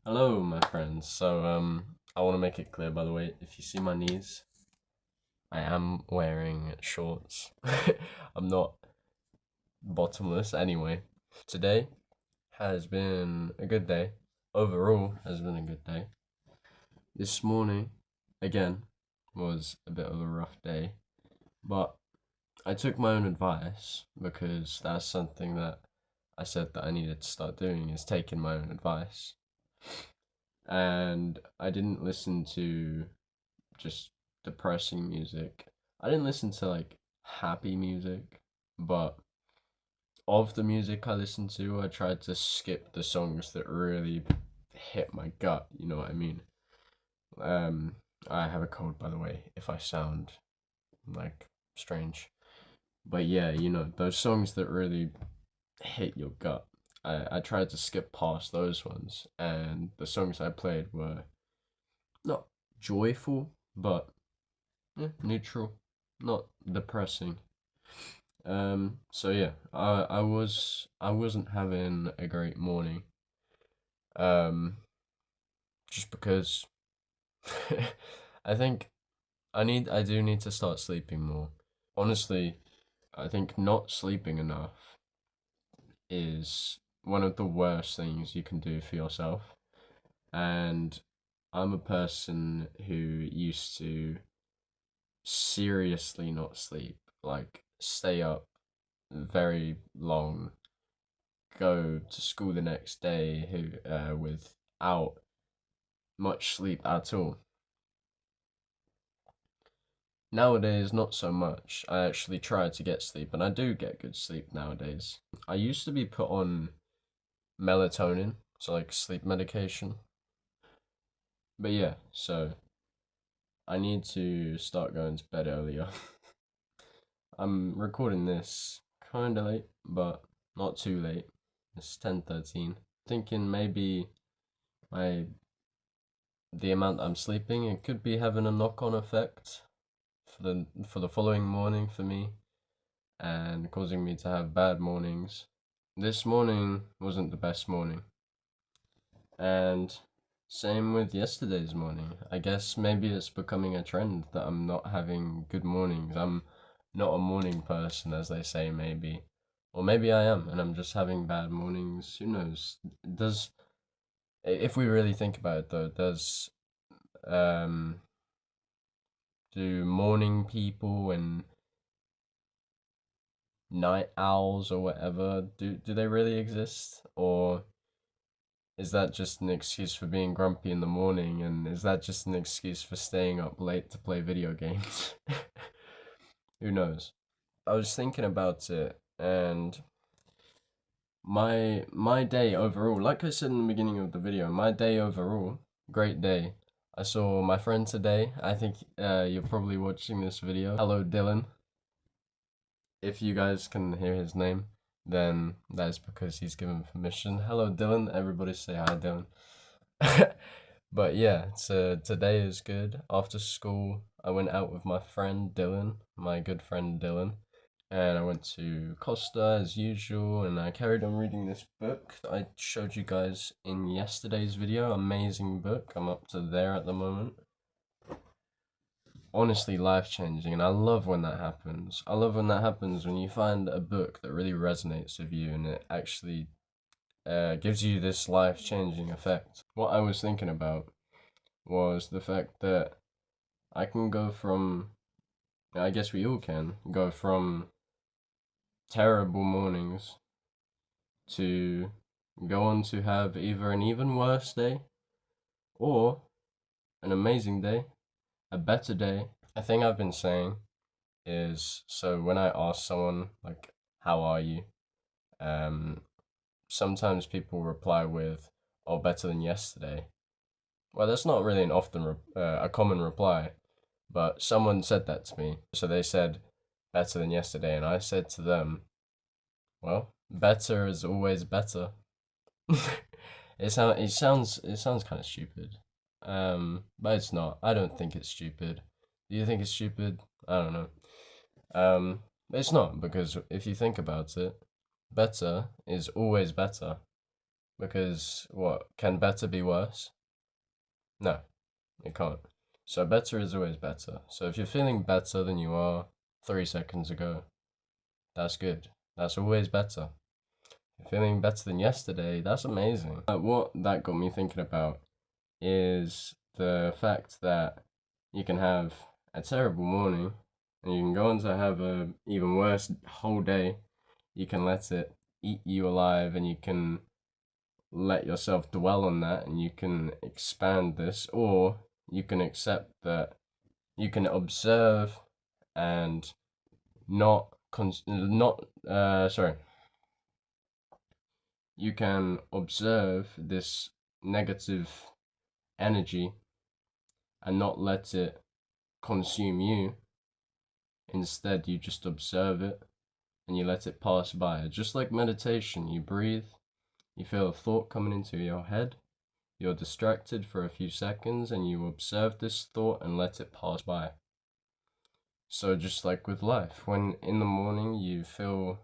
Hello, my friends. I want to make it clear, by the way, if you see my knees, I am wearing shorts. I'm not bottomless anyway. Today has been a good day. Overall, has been a good day. This morning, again, was a bit of a rough day, but I took my own advice because that's something that I said that I needed to start doing is taking my own advice. And I didn't listen to just depressing music. I didn't listen to like happy music, but of the music I listened to, I tried to skip the songs that really hit my gut, you know what I mean? Um I have a cold, by the way, if I sound like strange. But yeah, those songs that really hit your gut. I tried to skip past those ones, and the songs I played were not joyful, but neutral, not depressing. So yeah, I wasn't having a great morning. Um, just because I think I do need to start sleeping more. Honestly, I think not sleeping enough is one of the worst things you can do for yourself. And I'm a person who used to seriously not sleep, like stay up very long, go to school the next day without much sleep at all. Nowadays, not so much. I actually try to get sleep, and I do get good sleep nowadays. I used to be put on melatonin, so like sleep medication. But yeah, so I need to start going to bed earlier. I'm recording this kind of late, but not too late. It's 10:13. Thinking maybe my the amount I'm sleeping, it could be having a knock-on effect for the following morning for me and causing me to have bad mornings. This morning wasn't the best morning, and same with yesterday's morning. I guess maybe it's becoming a trend that I'm not having good mornings. I'm not a morning person, as they say, maybe. Or maybe I am, and I'm just having bad mornings. Who knows? Does If we really think about it, though, does um do morning people and night owls or whatever, do they really exist, or is that just an excuse for being grumpy in the morning, and is that just an excuse for staying up late to play video games? Who knows? I was thinking about it, and my day overall, like I said in the beginning of the video, my day overall, great day. I saw my friend today. I think you're probably watching this video. Hello, Dylan. If you guys can hear his name, then that is because he's given permission. Hello, Dylan. Everybody say hi, Dylan. But yeah, so today is good. After school, I went out with my friend Dylan, my good friend Dylan, and I went to Costa as usual, and I carried on reading this book that I showed you guys in yesterday's video. Amazing book. I'm up to there at the moment. Honestly, life changing, and I love when that happens. I love when that happens when you find a book that really resonates with you and it actually gives you this life changing effect. What I was thinking about was the fact that I can go from, I guess we all can, go from terrible mornings to go on to have either an even worse day or an amazing day, a better day. A thing I've been saying is, so when I ask someone like, how are you? Um, Sometimes people reply with, "Oh, better than yesterday." Well, that's not really a common reply, but someone said that to me. So they said, "Better than yesterday," and I said to them, "Well, better is always better." It sounds kind of stupid, but it's not. I don't think it's stupid. Do you think it's stupid? I don't know. It's not, because if you think about it, better is always better, Because what, can better be worse? No, it can't. So better is always better. So if you're feeling better than you are 3 seconds ago, that's good. That's always better. If you're feeling better than yesterday, that's amazing. What that got me thinking about is the fact that you can have a terrible morning and you can go on to have a even worse whole day. You can let it eat you alive, and you can let yourself dwell on that, and you can expand this, or you can accept that you can observe and sorry, you can observe this negative energy and not let it consume you. Instead, you just observe it and you let it pass by. Just like meditation, you breathe, you feel a thought coming into your head, you're distracted for a few seconds, and you observe this thought and let it pass by. So just like with life, when in the morning you feel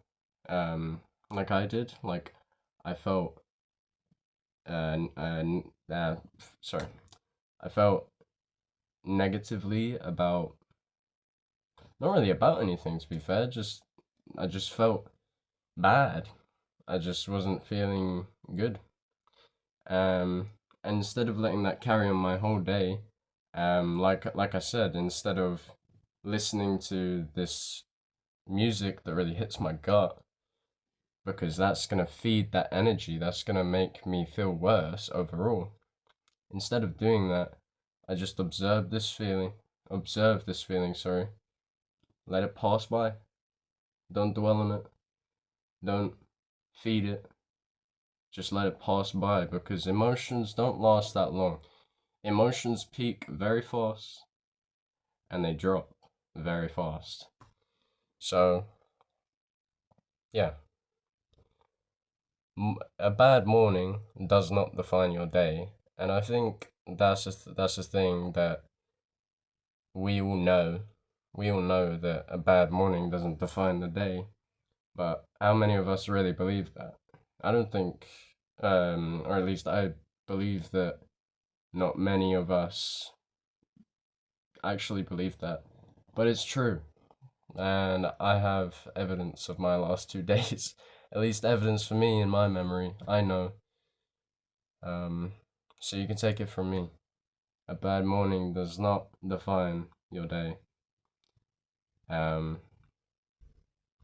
like I did, like I felt sorry, I felt negatively about, not really about anything, to be fair, just I just felt bad. I just wasn't feeling good. And instead of letting that carry on my whole day, like I said, instead of listening to this music that really hits my gut, because that's gonna feed that energy, that's gonna make me feel worse overall. Instead of doing that, I just observe this feeling, sorry, let it pass by. Don't dwell on it. Don't feed it. Just let it pass by, because emotions don't last that long. Emotions peak very fast and they drop very fast. So, yeah. A bad morning does not define your day. And I think that's a thing that we all know. We all know that a bad morning doesn't define the day. But how many of us really believe that? I don't think, or at least I believe that not many of us actually believe that. But it's true. And I have evidence of my last 2 days. At least evidence for me in my memory. I know. So you can take it from me. A bad morning does not define your day. Um,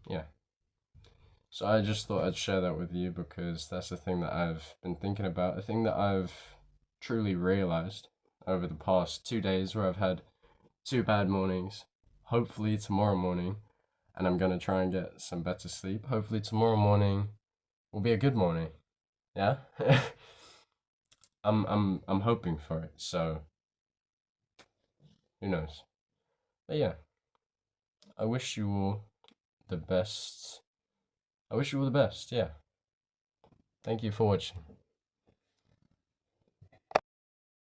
yeah. So I just thought I'd share that with you, because that's the thing that I've been thinking about. A thing that I've truly realized over the past 2 days, where I've had 2 bad mornings. Hopefully tomorrow morning, and I'm gonna try and get some better sleep. Hopefully tomorrow morning will be a good morning. Yeah? I'm hoping for it, so who knows. But yeah, I wish you all the best. I wish you all the best, yeah. Thank you for watching.